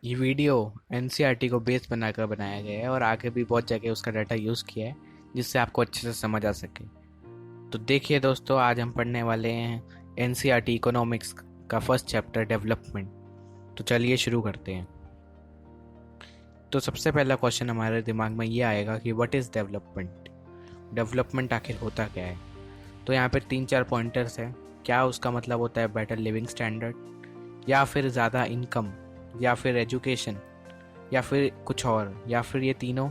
ये video NCERT को base बनाकर बनाया गया है और आगे भी बहुत जगह उसका डाटा यूज़ किया है जिससे आपको अच्छे से समझ आ सके। तो देखिए दोस्तों, आज हम पढ़ने वाले हैं एनसीईआरटी इकोनॉमिक्स का फर्स्ट चैप्टर डेवलपमेंट। तो चलिए शुरू करते हैं। तो सबसे पहला क्वेश्चन हमारे दिमाग में ये आएगा कि व्हाट इज़ डेवलपमेंट। डेवलपमेंट आखिर होता क्या है। तो यहाँ पे 3-4 पॉइंटर्स हैं। क्या उसका मतलब होता है बेटर लिविंग स्टैंडर्ड, या फिर ज़्यादा इनकम, या फिर एजुकेशन, या फिर कुछ और, या फिर ये तीनों।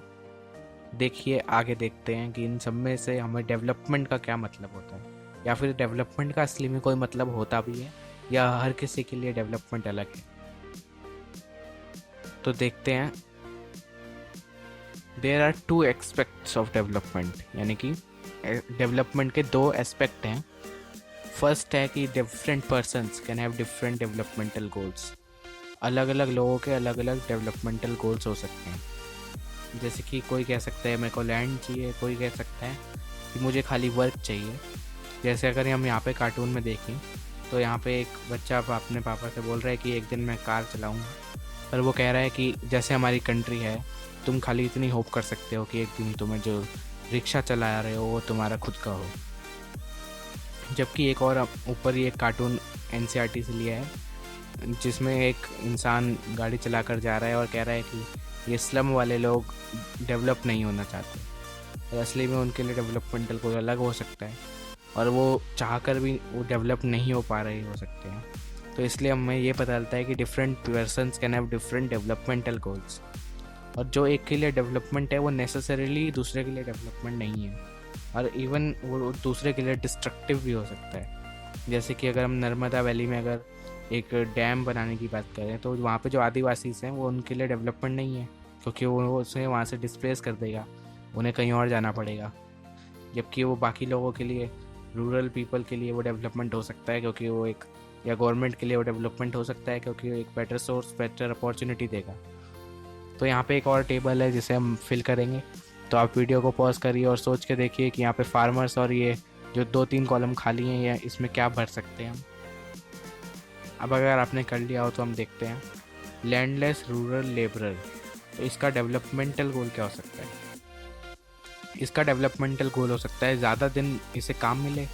देखिए आगे देखते हैं कि इन सब में से हमें डेवलपमेंट का क्या मतलब होता है, या फिर डेवलपमेंट का असली में कोई मतलब होता भी है या हर किसी के लिए डेवलपमेंट अलग है। तो देखते हैं। There are two aspects of development, यानी कि डेवलपमेंट के दो एस्पेक्ट हैं। फर्स्ट है कि different persons can have different developmental goals. अलग अलग लोगों के अलग अलग डेवलपमेंटल गोल्स हो सकते हैं। जैसे कि कोई कह सकता है मेरे को लैंड चाहिए, कोई कह सकता है कि मुझे खाली वर्क चाहिए। जैसे अगर हम यहाँ पे कार्टून में देखें तो यहाँ पे एक बच्चा अपने पापा से बोल रहा है कि एक दिन मैं कार चलाऊँगा, पर वो कह रहा है कि जैसे हमारी कंट्री है, तुम खाली इतनी होप कर सकते हो कि एक दिन तुम्हें जो रिक्शा चला रहे हो वो तुम्हारा खुद का हो। जबकि एक और ऊपर ही एक कार्टून एनसीईआरटी से लिया है जिसमें एक इंसान गाड़ी चलाकर जा रहा है और कह रहा है कि ये स्लम वाले लोग डेवलप नहीं होना चाहते, और असली में उनके लिए डेवलपमेंटल कोई अलग हो सकता है और वो चाहकर भी वो डेवलप नहीं हो पा रहे हो सकते हैं। तो इसलिए हमें ये पता चलता है कि different persons can have different developmental goals, और जो एक के लिए डेवलपमेंट है वो नेसेसरीली दूसरे के लिए डेवलपमेंट नहीं है, और इवन वो दूसरे के लिए डिस्ट्रक्टिव भी हो सकता है। जैसे कि अगर हम नर्मदा वैली में अगर एक डैम बनाने की बात करें तो वहाँ पे जो आदिवासी हैं वो उनके लिए डेवलपमेंट नहीं है, क्योंकि वो उसे वहाँ से डिस्प्लेस कर देगा, उन्हें कहीं और जाना पड़ेगा। जबकि वो बाकी लोगों के लिए, रूरल पीपल के लिए वो डेवलपमेंट हो सकता है, क्योंकि वो एक, या गवर्नमेंट के लिए वो डेवलपमेंट हो सकता है क्योंकि वो एक बेटर सोर्स, बेटर अपॉर्चुनिटी देगा। तो यहाँ पे एक और टेबल है जिसे हम फिल करेंगे। तो आप वीडियो को पॉज करिए और सोच के देखिए कि यहाँ पे फार्मर्स और ये जो 2-3 कॉलम खाली हैं या इसमें क्या भर सकते हैं हम। अब अगर आपने कर लिया हो तो हम देखते हैं लैंडलेस रूरल लेबरर। तो इसका डेवलपमेंटल गोल क्या हो सकता है। इसका डेवलपमेंटल गोल हो सकता है ज़्यादा दिन इसे काम मिले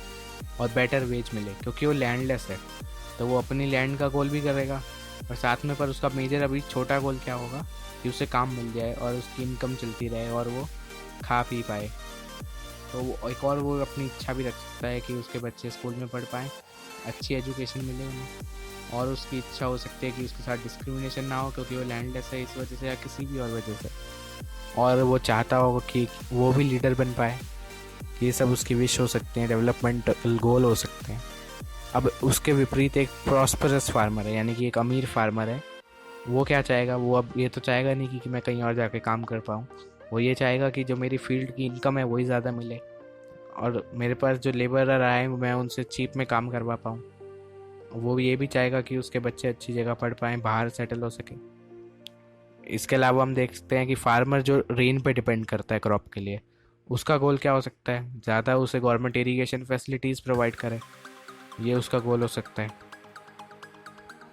और बेटर वेज मिले, क्योंकि वो लैंडलेस है तो वो अपनी लैंड का गोल भी करेगा और साथ में, पर उसका मेजर अभी छोटा गोल क्या होगा कि उसे काम मिल जाए और उसकी इनकम चलती रहे और वो खा पी पाए। तो वो एक और वो अपनी इच्छा भी रख सकता है कि उसके बच्चे स्कूल में पढ़ पाएँ, अच्छी एजुकेशन मिले उन्हें, और उसकी इच्छा हो सकती है कि उसके साथ डिस्क्रिमिनेशन ना हो क्योंकि वो लैंडलेस है इस वजह से या किसी भी और वजह से, और वो चाहता होगा कि वो भी लीडर बन पाए। ये सब उसकी विश हो सकते हैं, डेवलपमेंटल गोल हो सकते हैं। अब उसके विपरीत एक प्रॉस्परस फार्मर है, यानी कि एक अमीर फार्मर है। वो क्या चाहेगा, वो अब ये तो चाहेगा नहीं कि मैं कहीं और जाके काम कर पाऊँ। वो ये चाहेगा कि जो मेरी फील्ड की इनकम है वही ज़्यादा मिले, और मेरे पास जो लेबरर आए मैं उनसे चीप में काम करवा पाऊँ। वो ये भी चाहेगा कि उसके बच्चे अच्छी जगह पढ़ पाएँ, बाहर सेटल हो सके। इसके अलावा हम देखते हैं कि फार्मर जो रेन पे डिपेंड करता है क्रॉप के लिए, उसका गोल क्या हो सकता है, ज़्यादा उसे गवर्नमेंट इरीगेशन फैसिलिटीज़ प्रोवाइड करे, ये उसका गोल हो सकता है।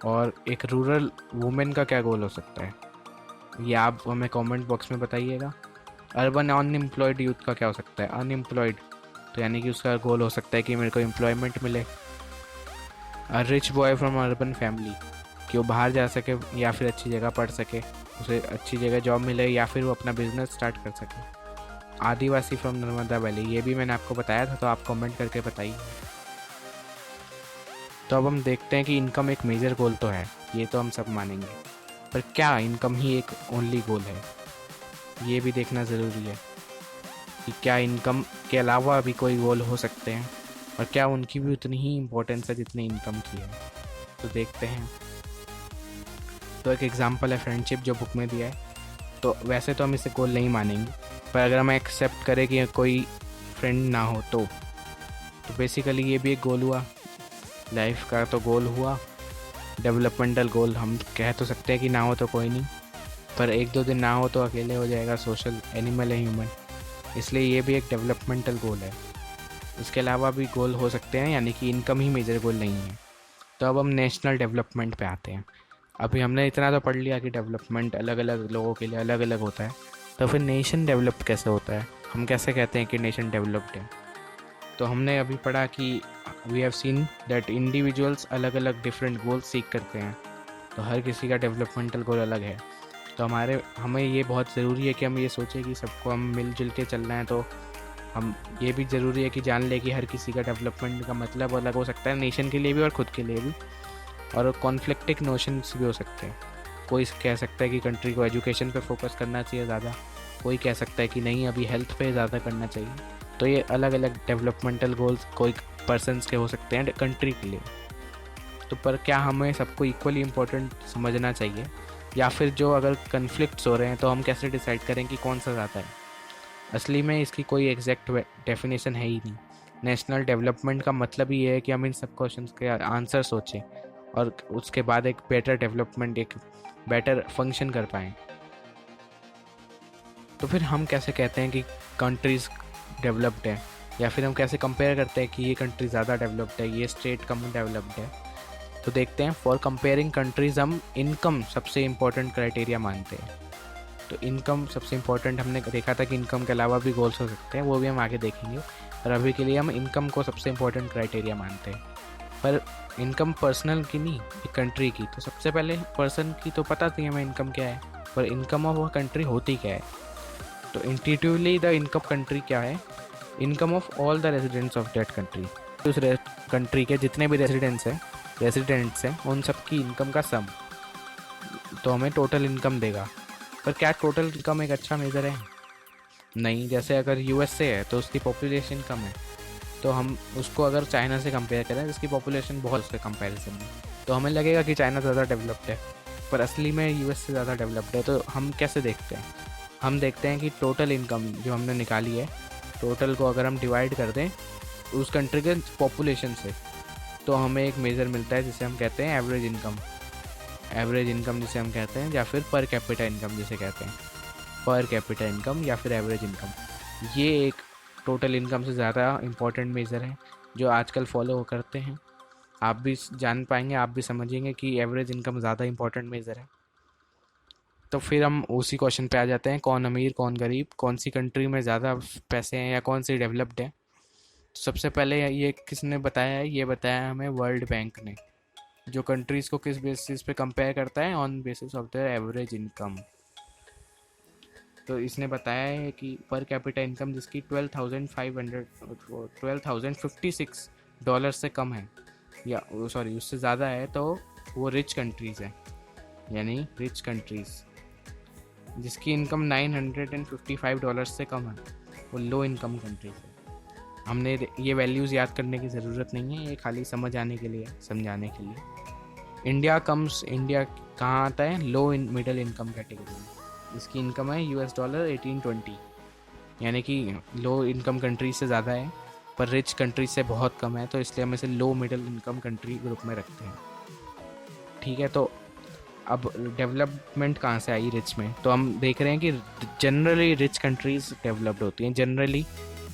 और एक रूरल वुमेन का क्या गोल हो सकता है, ये आप हमें कमेंट बॉक्स में बताइएगा। अर्बन अनएम्प्लॉयड यूथ का क्या हो सकता है, अनएम्प्लॉयड, तो यानी कि उसका गोल हो सकता है कि मेरे को एम्प्लॉयमेंट मिले। Rich boy from urban family, कि वो बाहर जा सके या फिर अच्छी जगह पढ़ सके, उसे अच्छी जगह जॉब मिले या फिर वो अपना बिजनेस स्टार्ट कर सके। आदिवासी फ्रॉम नर्मदा वैली, ये भी मैंने आपको बताया था, तो आप कमेंट करके बताइए। तो अब हम देखते हैं कि इनकम एक मेजर गोल तो है, ये तो हम सब मानेंगे, पर क्या इनकम ही एक ओनली गोल है, ये भी देखना ज़रूरी है कि क्या इनकम के अलावा भी कोई गोल हो सकते हैं और क्या उनकी भी उतनी ही इम्पोर्टेंस है जितनी इनकम की है। तो देखते हैं। तो एक एग्जांपल है फ्रेंडशिप जो बुक में दिया है। तो वैसे तो हम इसे गोल नहीं मानेंगे, पर अगर हम एक्सेप्ट करें कि कोई फ्रेंड ना हो तो बेसिकली ये भी एक गोल हुआ, लाइफ का तो गोल हुआ। डेवलपमेंटल गोल हम कह तो सकते हैं कि ना हो तो कोई नहीं, पर 1-2 दिन ना हो तो अकेले हो जाएगा, सोशल एनिमल है ह्यूमन, इसलिए ये भी एक डेवलपमेंटल गोल है। इसके अलावा भी गोल हो सकते हैं, यानी कि इनकम ही मेजर गोल नहीं है। तो अब हम नेशनल डेवलपमेंट पे आते हैं। अभी हमने इतना तो पढ़ लिया कि डेवलपमेंट अलग अलग लोगों के लिए अलग अलग होता है, तो फिर नेशन डेवलप कैसे होता है, हम कैसे कहते हैं कि नेशन डेवलप्ड है। तो हमने अभी पढ़ा कि we have seen that individuals अलग अलग डिफरेंट गोल्स सीख करते हैं, तो हर किसी का डेवलपमेंटल गोल अलग है। तो हमें ये बहुत ज़रूरी है कि हम ये सोचें कि सबको हम मिलजुल के चलना है। तो हम ये भी ज़रूरी है कि जान ले कि हर किसी का डेवलपमेंट का मतलब अलग हो सकता है, नेशन के लिए भी और ख़ुद के लिए भी, और कॉन्फ्लिक्टिंग नोशंस भी हो सकते हैं। कोई कह सकता है कि कंट्री को एजुकेशन पे फोकस करना चाहिए ज़्यादा, कोई कह सकता है कि नहीं अभी हेल्थ पे ज़्यादा करना चाहिए। तो ये अलग अलग डेवलपमेंटल गोल्स कोई पर्सनस के हो सकते हैं कंट्री के लिए। तो पर क्या हमें सबको इक्वली इम्पोर्टेंट समझना चाहिए, या फिर जो अगर कन्फ्लिक्ट्स हो रहे हैं तो हम कैसे डिसाइड करें कि कौन सा ज़्यादा है। असली में इसकी कोई एग्जैक्ट डेफिनेशन है ही नहीं। नेशनल डेवलपमेंट का मतलब ही है कि हम इन सब क्वेश्चंस के आंसर सोचें और उसके बाद एक बेटर डेवलपमेंट, एक बेटर फंक्शन कर पाएँ। तो फिर हम कैसे कहते हैं कि कंट्रीज़ डेवलप्ड है, या फिर हम कैसे कंपेयर करते हैं कि ये कंट्री ज़्यादा डेवलप्ड है, ये स्टेट कम डेवलप्ड है। तो देखते हैं, फॉर कंपेयरिंग कंट्रीज़ हम इनकम सबसे इम्पोर्टेंट क्राइटेरिया मानते हैं। तो इनकम सबसे इम्पोर्टेंट हमने देखा था कि इनकम के अलावा भी गोल्स हो सकते हैं, वो भी हम आगे देखेंगे। पर अभी के लिए हम इनकम को सबसे इम्पोर्टेंट क्राइटेरिया मानते हैं। पर इनकम पर्सनल की नहीं, एक कंट्री की। तो सबसे पहले पर्सन की तो पता थी हमें इनकम क्या है, पर इनकम ऑफ कंट्री होती क्या है। तो इंट्यूटिवली द इनकम कंट्री क्या है, income of all the residents of that country. उस कंट्री के जितने भी रेजिडेंट्स हैं उन सब की इनकम का सम, तो हमें टोटल इनकम देगा। पर क्या टोटल इनकम एक अच्छा मेज़र है? नहीं। जैसे अगर यूएसए है तो उसकी पॉपुलेशन कम है, तो हम उसको अगर चाइना से कंपेयर करें जिसकी पॉपुलेशन बहुत उसके कंपैरिजन में, तो हमें लगेगा कि चाइना ज़्यादा डेवलप्ड है, पर असली में यूएस से ज़्यादा डेवलप्ड है। तो हम कैसे देखते हैं? हम देखते हैं कि टोटल इनकम जो हमने निकाली है, टोटल को अगर हम डिवाइड कर दें उस कंट्री के पॉपुलेशन से, तो हमें एक मेज़र मिलता है जिसे हम कहते हैं एवरेज इनकम। एवरेज इनकम जिसे हम कहते हैं, या फिर पर कैपिटा इनकम जिसे कहते हैं। पर कैपिटा इनकम या फिर एवरेज इनकम, ये एक टोटल इनकम से ज़्यादा इम्पोर्टेंट मेज़र है जो आजकल फॉलो करते हैं। आप भी जान पाएंगे, आप भी समझेंगे कि एवरेज इनकम ज़्यादा इम्पोर्टेंट मेज़र है। तो फिर हम उसी क्वेश्चन पे आ जाते हैं, कौन अमीर कौन गरीब, कौन सी कंट्री में ज़्यादा पैसे हैं या कौन सी डेवलप्ड है। तो सबसे पहले ये किसने बताया है? ये बताया हमें वर्ल्ड बैंक ने, जो कंट्रीज़ को किस बेसिस पे कंपेयर करता है, on basis of their average income. तो इसने बताया है कि पर कैपिटा इनकम जिसकी 12,056 डॉलर से कम है, या सॉरी उससे ज़्यादा है, तो वो रिच कंट्रीज़ है। यानी रिच कंट्रीज़ जिसकी इनकम 955 डॉलर से कम है, वो लो इनकम कंट्रीज़ है। हमने ये वैल्यूज़ याद करने की ज़रूरत नहीं है, ये खाली समझ आने के लिए, समझाने के लिए। इंडिया कहाँ आता है? लो मिडिल इनकम कैटेगरी में। इसकी इनकम है $18 1820, यानी कि लो इनकम कंट्री से ज़्यादा है पर रिच कंट्री से बहुत कम है, तो इसलिए हम इसे low middle income country group में रखते हैं। ठीक है, तो अब डेवलपमेंट कहाँ से आई रिच में? तो हम देख रहे हैं कि जनरली रिच कंट्रीज़ डेवलप्ड होती हैं। जनरली,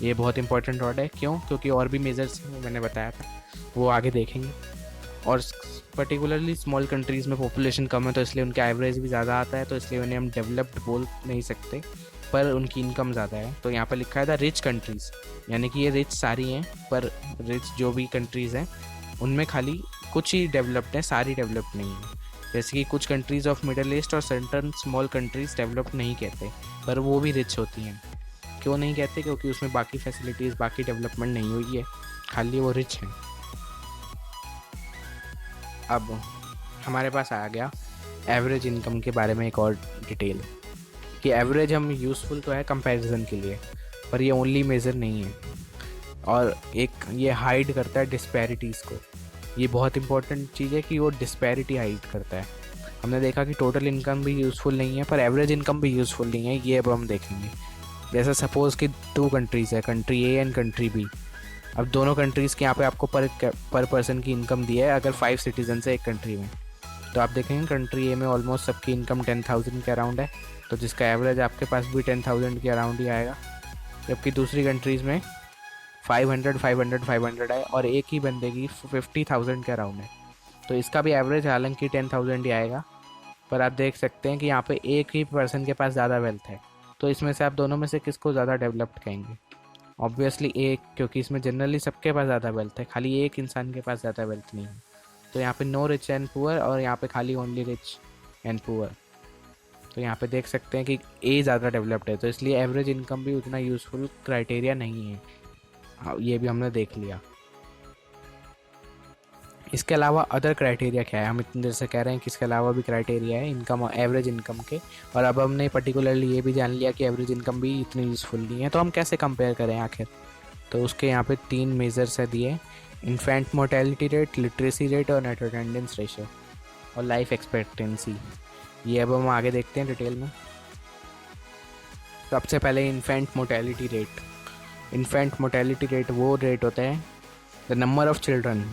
ये बहुत इंपॉर्टेंट वर्ड है। क्यों? क्योंकि और भी मेजर्स मैंने बताया था, वो आगे देखेंगे। और पर्टिकुलरली स्मॉल कंट्रीज़ में पॉपुलेशन कम है, तो इसलिए उनका एवरेज भी ज़्यादा आता है, तो इसलिए उन्हें हम डेवलप्ड बोल नहीं सकते, पर उनकी इनकम ज़्यादा है। तो यहाँ पर लिखा है द रिच कंट्रीज़, यानी कि ये रिच सारी हैं, पर रिच जो भी कंट्रीज़ हैं उनमें खाली कुछ ही डेवलप्ड हैं, सारी डेवलप्ड नहीं है। जैसे कि कुछ कंट्रीज़ ऑफ मिडल ईस्ट और सर्टन स्मॉल कंट्रीज़ डेवलप्ड नहीं कहते, पर वो भी रिच होती हैं। क्यों नहीं कहते? क्योंकि उसमें बाकी फैसिलिटीज़, बाकी डेवलपमेंट नहीं हुई है, खाली वो रिच हैं। अब हमारे पास आ गया एवरेज इनकम के बारे में एक और डिटेल, कि एवरेज हम यूज़फुल तो है कंपैरिजन के लिए, पर ये ओनली मेज़र नहीं है, और एक ये हाइड करता है डिस्पैरिटीज़ को। ये बहुत इंपॉर्टेंट चीज़ है कि वो डिस्पैरिटी हाइड करता है। हमने देखा कि टोटल इनकम भी यूज़फुल नहीं है, पर एवरेज इनकम भी यूज़फुल नहीं है, ये अब हम देखेंगे। जैसे सपोज़ कि 2 कंट्रीज़ है, country A and country B. अब दोनों कंट्रीज़ के यहाँ पे आपको पर पर्सन की इनकम दी है, अगर 5 सिटीजन है एक कंट्री में, तो आप देखेंगे कंट्री ए में ऑलमोस्ट सबकी इनकम 10,000 के अराउंड है, तो जिसका एवरेज आपके पास भी 10,000 के अराउंड ही आएगा। जबकि दूसरी कंट्रीज़ में 500 है, और एक ही बंदे की 50,000 के अराउंड है, तो इसका भी एवरेज हालांकि 10,000 ही आएगा, पर आप देख सकते हैं कि यहाँ पे एक ही पर्सन के पास ज़्यादा वेल्थ है, तो इसमें से आप दोनों में से किसको ज़्यादा डेवलप्ड कहेंगे? ऑब्वियसली एक, क्योंकि इसमें जनरली सबके पास ज़्यादा वेल्थ है, खाली एक इंसान के पास ज़्यादा वेल्थ नहीं है। तो यहाँ पे नो रिच एंड पुअर और यहाँ पे खाली ओनली रिच एंड पुअर। तो यहाँ पे देख सकते हैं कि ए ज़्यादा डेवलप्ड है, तो इसलिए एवरेज इनकम भी उतना यूज़फुल क्राइटेरिया नहीं है। हाँ, ये भी हमने देख लिया। इसके अलावा अदर क्राइटेरिया क्या है? हम इतनी देर से कह रहे हैं कि इसके अलावा भी क्राइटेरिया है इनकम, एवरेज इनकम के, और अब हमने पर्टिकुलरली ये भी जान लिया कि एवरेज इनकम भी इतनी यूज़फुल नहीं है, तो हम कैसे कंपेयर करें आखिर? तो उसके यहाँ पे 3 मेजर्स है दिए: infant mortality rate, literacy rate और नेट अटेंडेंस रेशियो और लाइफ एक्सपेक्टेंसी। ये अब हम आगे देखते हैं डिटेल में। सबसे पहले infant mortality rate. Infant mortality rate वो रेट होता है, द नंबर ऑफ चिल्ड्रन,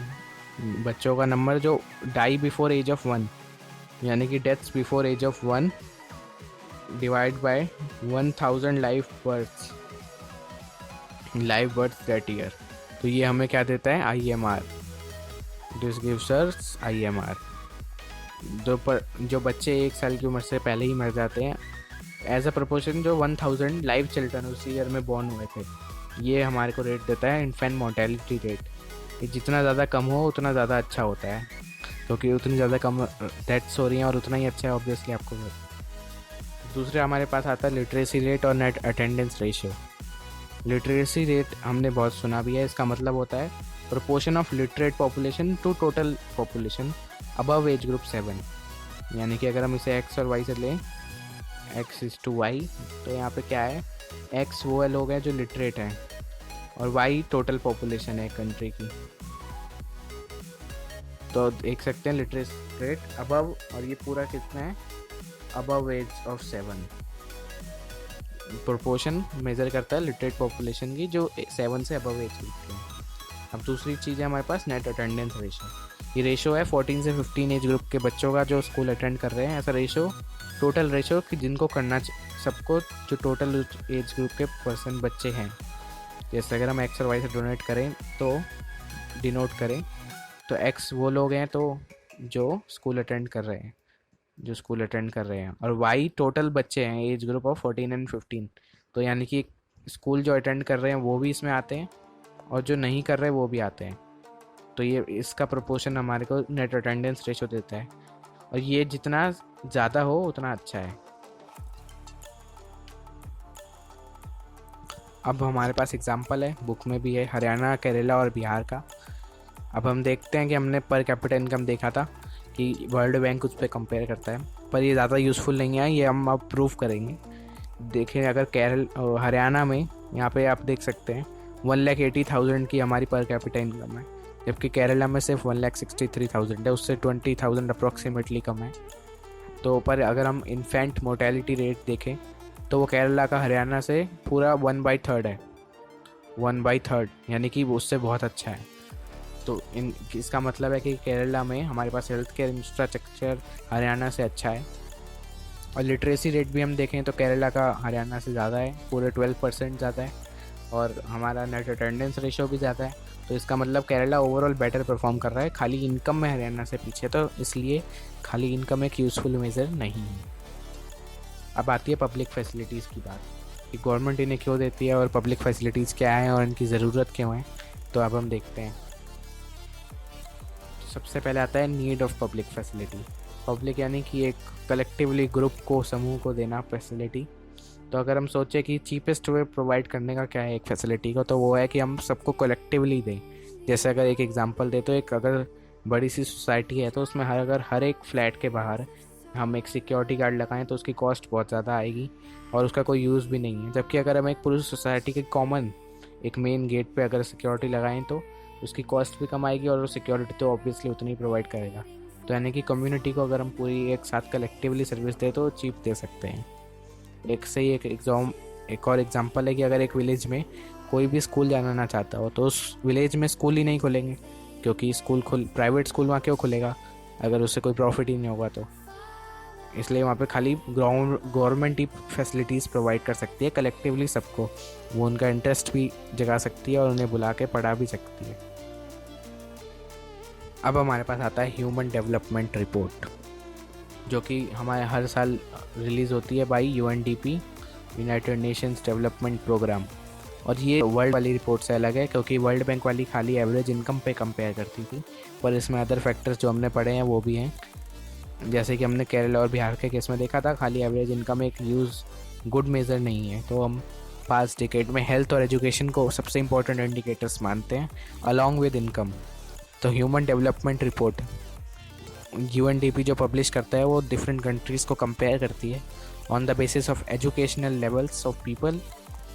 बच्चों का नंबर जो डाई बिफोर एज ऑफ 1, यानी कि deaths before age of 1 divide by 1000 live birth that year. तो ये हमें क्या देता है? IMR। This gives us IMR। जो बच्चे 1 साल की उम्र से पहले ही मर जाते हैं एज अ प्रोपोर्शन, जो 1000 लाइव चिल्ड्रन उस ईयर में बॉर्न हुए थे, ये हमारे को रेट देता है इन्फेंट मोर्टेलिटी रेट। ये जितना ज़्यादा कम हो उतना ज़्यादा अच्छा होता है, क्योंकि उतनी ज़्यादा कम डेथ्स हो रही हैं और उतना ही अच्छा है ऑब्वियसली आपको। दूसरे हमारे पास आता है लिटरेसी रेट और net attendance ratio. Literacy rate हमने बहुत सुना भी है, इसका मतलब होता है proportion of literate population to total population above age group 7। यानी कि अगर हम इसे x और y से लें, x/y, तो यहाँ पे क्या है? x वो लोग हैं जो लिटरेट हैं और y टोटल पॉपुलेशन है कंट्री की। तो देख सकते हैं लिटरेसी रेट अबव, और ये पूरा कितना है? Above age of 7। Proportion measure करता है लिटरेट पॉपुलेशन की जो 7 से अबव एज ग्रुप की है। अब दूसरी चीज़ है हमारे पास नेट अटेंडेंस रेशियो। ये रेशो है 14 से 15 एज ग्रुप के बच्चों का जो स्कूल अटेंड कर रहे हैं, ऐसा रेशो, टोटल रेशो कि जिनको करना सबको, जो टोटल एज ग्रुप के पर्सन बच्चे हैं। जैसे अगर हम x और y से डोनेट करें तो डिनोट करें, तो x वो लोग हैं तो जो स्कूल अटेंड कर रहे हैं, और y टोटल बच्चे हैं एज ग्रुप ऑफ 14 एंड 15। तो यानी कि स्कूल जो अटेंड कर रहे हैं वो भी इसमें आते हैं और जो नहीं कर रहे वो भी आते हैं। तो ये इसका प्रोपोर्शन हमारे को नेट अटेंडेंस रेशो देता है, और ये जितना ज़्यादा हो उतना अच्छा है। अब हमारे पास एग्जांपल है, बुक में भी है, हरियाणा, केरला और बिहार का। अब हम देखते हैं कि हमने पर कैपिटा इनकम देखा था कि वर्ल्ड बैंक उस पर कंपेयर करता है, पर ये ज़्यादा यूज़फुल नहीं है, ये हम अब प्रूव करेंगे। देखें, अगर हरियाणा में यहाँ पे आप देख सकते हैं 1,80,000 की हमारी पर कैपिटा इनकम है, जबकि केरला में सिर्फ 1,63,000 है, उससे 20,000 अप्रॉक्सीमेटली कम है। तो पर अगर हम इन्फेंट मोर्टेलिटी रेट देखें तो वो केरला का हरियाणा से पूरा 1/3 है, 1/3, यानी कि वो उससे बहुत अच्छा है। तो इसका मतलब है कि केरला में हमारे पास हेल्थ केयर इंफ्रास्ट्रक्चर हरियाणा से अच्छा है। और लिटरेसी रेट भी हम देखें तो केरला का हरियाणा से ज़्यादा है, पूरे 12% ज़्यादा है, और हमारा नेट अटेंडेंस रेशियो भी ज़्यादा है। तो इसका मतलब केरला ओवरऑल बेटर परफॉर्म कर रहा है, खाली इनकम में हरियाणा से पीछे, तो इसलिए खाली इनकम एक यूज़फुल मेज़र नहीं है। अब आती है पब्लिक फैसिलिटीज़ की बात कि गवर्नमेंट इन्हें क्यों देती है और पब्लिक फैसिलिटीज़ क्या है और इनकी ज़रूरत क्यों है। तो अब हम देखते हैं। सबसे पहले आता है need of public facility. Public यानी कि एक कलेक्टिवली ग्रुप को, समूह को देना फैसिलिटी। तो अगर हम सोचें कि चीपेस्ट वे प्रोवाइड करने का क्या है एक फैसिलिटी को, तो वो है कि हम सबको कलेक्टिवली दें। जैसे अगर एक एग्जांपल दे तो एक अगर बड़ी सी सोसाइटी है तो उसमें अगर हर एक फ्लैट के बाहर हम एक सिक्योरिटी गार्ड लगाएं तो उसकी कॉस्ट बहुत ज़्यादा आएगी और उसका कोई यूज़ भी नहीं है। जबकि अगर हम एक पूरी सोसाइटी के कॉमन एक मेन गेट पे अगर सिक्योरिटी लगाएं तो उसकी कॉस्ट भी कम आएगी और सिक्योरिटी तो ऑब्वियसली उतनी प्रोवाइड करेगा। तो यानी कि कम्युनिटी को अगर हम पूरी एक साथ कलेक्टिवली सर्विस दें तो चीप दे सकते हैं। एक और एग्जांपल है कि अगर एक विलेज में कोई भी स्कूल जाना ना चाहता हो तो उस विलेज में स्कूल ही नहीं खुलेंगे, क्योंकि प्राइवेट स्कूल वहाँ क्यों खुलेगा अगर उससे कोई प्रॉफिट ही नहीं होगा। तो इसलिए वहाँ पे खाली गवर्नमेंट ही फैसिलिटीज़ प्रोवाइड कर सकती है कलेक्टिवली सबको, वो उनका इंटरेस्ट भी जगा सकती है और उन्हें बुला के पढ़ा भी सकती है। अब हमारे पास आता है ह्यूमन डेवलपमेंट रिपोर्ट। जो कि हमारे हर साल रिलीज़ होती है by UNDP, United Nations Development Programme. और ये वर्ल्ड वाली रिपोर्ट से अलग है, क्योंकि वर्ल्ड बैंक वाली खाली एवरेज इनकम पे कंपेयर करती थी, पर इसमें अदर फैक्टर्स जो हमने पढ़े हैं वो भी हैं। जैसे कि हमने केरल और बिहार के केस में देखा था, खाली एवरेज इनकम एक गुड मेज़र नहीं है। तो हम पास्ट डिकेड में हेल्थ और एजुकेशन को सबसे इंपॉर्टेंट इंडिकेटर्स मानते हैं अलॉन्ग विद इनकम। तो ह्यूमन डेवलपमेंट रिपोर्ट यूएनडीपी जो पब्लिश करता है वो डिफरेंट कंट्रीज़ को कंपेयर करती है on the basis of educational levels of people,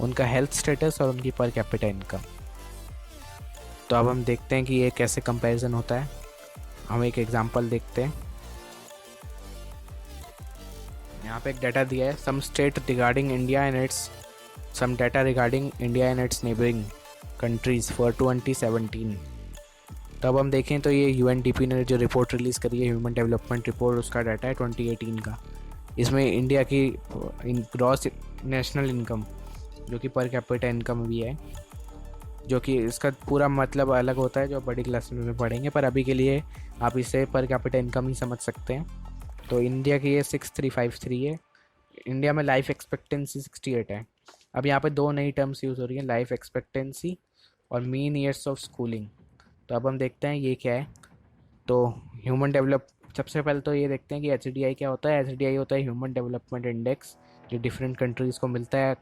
उनका हेल्थ स्टेटस और उनकी पर कैपिटा इनकम। तो अब हम देखते हैं कि ये कैसे कंपैरिजन होता है। हम एक एग्जांपल देखते हैं। यहाँ पे एक डाटा दिया है, some data regarding India and its neighbouring countries for 2017। तो अब हम देखें तो ये यूएनडीपी ने जो रिपोर्ट रिलीज़ करी है, ह्यूमन डेवलपमेंट रिपोर्ट, उसका डाटा है 2018 का। इसमें इंडिया की ग्रॉस नेशनल इनकम जो कि पर कैपिटा इनकम भी है, जो कि इसका पूरा मतलब अलग होता है जो बड़ी क्लास में पढ़ेंगे, पर अभी के लिए आप इसे पर कैपिटा इनकम ही समझ सकते हैं। तो इंडिया की ये 6353 है। इंडिया में लाइफ एक्सपेक्टेंसी 68 है। अब यहाँ पे दो नई टर्म्स यूज़ हो रही हैं, लाइफ एक्सपेक्टेंसी और मीन ईयर्स ऑफ स्कूलिंग। तो अब हम देखते हैं ये क्या है। तो सबसे पहले तो ये देखते हैं कि HDI क्या होता है। HDI होता है ह्यूमन डेवलपमेंट इंडेक्स, जो डिफरेंट कंट्रीज़ को मिलता है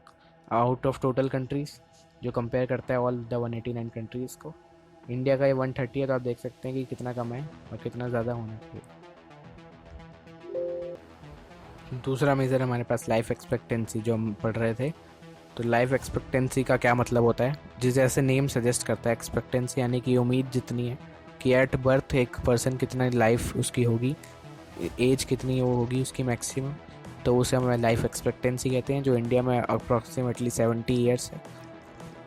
आउट ऑफ टोटल कंट्रीज़, जो कंपेयर करता है ऑल द 189 कंट्रीज़ को। इंडिया का ये 130 है, तो आप देख सकते हैं कि कितना कम है और कितना ज़्यादा होना चाहिए। दूसरा मेज़र हमारे पास लाइफ एक्सपेक्टेंसी जो हम पढ़ रहे थे। तो लाइफ एक्सपेक्टेंसी का क्या मतलब होता है, जिस जैसे नेम सजेस्ट करता है, एक्सपेक्टेंसी यानी कि उम्मीद जितनी है कि एट बर्थ एक पर्सन कितना लाइफ उसकी होगी, एज कितनी वो होगी उसकी मैक्सिमम, तो उसे हम लाइफ एक्सपेक्टेंसी कहते हैं, जो इंडिया में अप्रॉक्सीमेटली 70 ईयर्स है।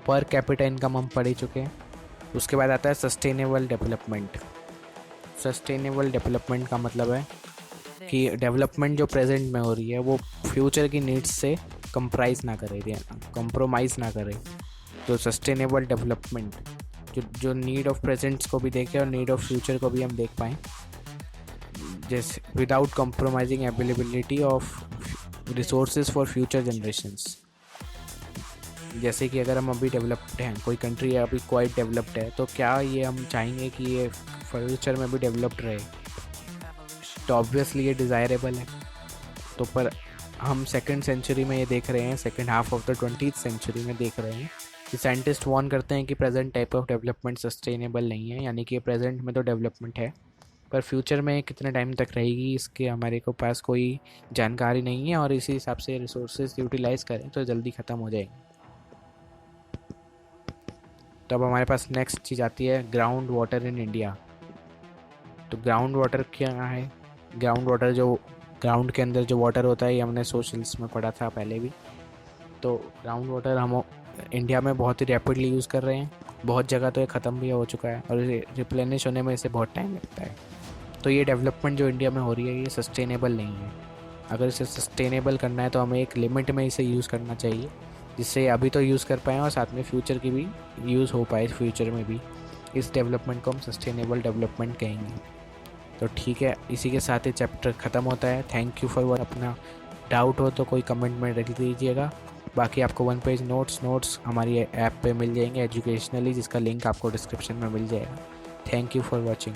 पर कैपिटा इनकम हम पढ़ ही चुके हैं। उसके बाद आता है सस्टेनेबल डेवलपमेंट। सस्टेनेबल डेवलपमेंट का मतलब है कि डेवलपमेंट जो प्रेजेंट में हो रही है वो फ्यूचर की नीड्स से कंप्रोमाइज़ ना करे। तो सस्टेनेबल डेवलपमेंट जो नीड ऑफ प्रेजेंट्स को भी देखे और नीड ऑफ फ्यूचर को भी हम देख पाएँ, जैसे without compromising availability of resources for future generations. जैसे कि अगर हम अभी डेवलप्ड हैं, कोई कंट्री अभी क्वाइट डेवलप्ड है, तो क्या ये हम चाहेंगे कि ये फ्यूचर में भी डेवलप्ड रहे? तो ऑब्वियसली ये डिज़ायरेबल है। तो पर हम सेकेंड सेंचुरी में ये देख रहे हैं, second half of the 20th century में देख रहे हैं कि साइंटिस्ट वार्न करते हैं कि present type of development sustainable नहीं है, यानी कि प्रेजेंट में तो डेवलपमेंट है पर फ्यूचर में कितने टाइम तक रहेगी इसके हमारे को पास कोई जानकारी नहीं है, और इसी हिसाब से रिसोर्सेज यूटिलाइज़ करें तो जल्दी ख़त्म हो जाएंगे। तो अब हमारे पास नेक्स्ट चीज़ आती है ग्राउंड वाटर इन इंडिया। तो ग्राउंड वाटर क्या है? ग्राउंड वाटर जो ग्राउंड के अंदर जो वाटर होता है, ये हमने सोशल्स में पढ़ा था पहले भी। तो ग्राउंड वाटर हम इंडिया में बहुत ही रैपिडली यूज़ कर रहे हैं, बहुत जगह तो ये ख़त्म भी हो चुका है और रिप्लेनिश होने में इसे बहुत टाइम लगता है। तो ये डेवलपमेंट जो इंडिया में हो रही है ये सस्टेनेबल नहीं है। अगर इसे सस्टेनेबल करना है तो हमें एक लिमिट में इसे यूज़ करना चाहिए, जिससे अभी तो यूज़ कर पाएँ और साथ में फ्यूचर की भी यूज़ हो पाए, फ्यूचर में भी। इस डेवलपमेंट को हम सस्टेनेबल डेवलपमेंट कहेंगे। तो ठीक है, इसी के साथ ही चैप्टर ख़त्म होता है। थैंक यू फॉर अपना डाउट हो तो कोई कमेंट में रख दीजिएगा। बाकी आपको 1 पेज नोट्स हमारी ऐप पे मिल जाएंगे एजुकेशनली, जिसका लिंक आपको डिस्क्रिप्शन में मिल जाएगा। Thank you for watching.